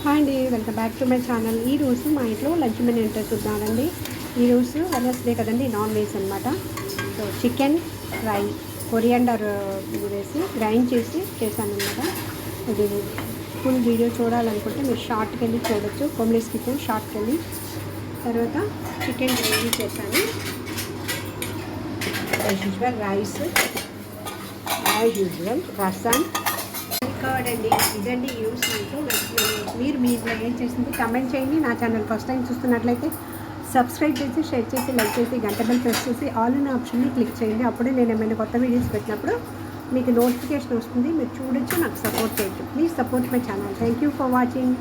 Hi అండి, welcome back to my channel. ఈరోజు మా ఇంట్లో లంచ్ మెనూ ఏంటో చూద్దామండి. ఈరోజు వెనస్డే కదండి, నాన్ వెజ్ అనమాట. సో చికెన్ ఫ్రై కొరియాండర్ వేసి గ్రైండ్ చేసి చేశాను అనమాట. ఇది ఫుల్ వీడియో చూడాలనుకుంటే మీరు షార్ట్కి వెళ్ళి చూడొచ్చు, కోమ్లీస్ కిచెన్ షార్ట్కి వెళ్ళి. తర్వాత చికెన్ గ్రేవీ చేశాను, as usual rice, as usual రసం, కర్డ్ అండి. ఇదండి యూస్ మీకు. మీరు మీ ఇంట్లో ఏం చేసింది కమెంట్ చేయండి. నా ఛానల్ ఫస్ట్ టైం చూస్తున్నట్లయితే సబ్స్క్రైబ్ చేసి, షేర్ చేసి, లైక్ చేసి, గంట బెల్ ప్రెస్ చేసి ఆల్ అనే ఆప్షన్ని క్లిక్ చేయండి. అప్పుడే నేను ఏమైనా కొత్త వీడియోస్ పెట్టినప్పుడు మీకు నోటిఫికేషన్ వస్తుంది, మీరు చూడొచ్చు, నాకు సపోర్ట్ చేయొచ్చు. Please support my channel. Thank you for watching.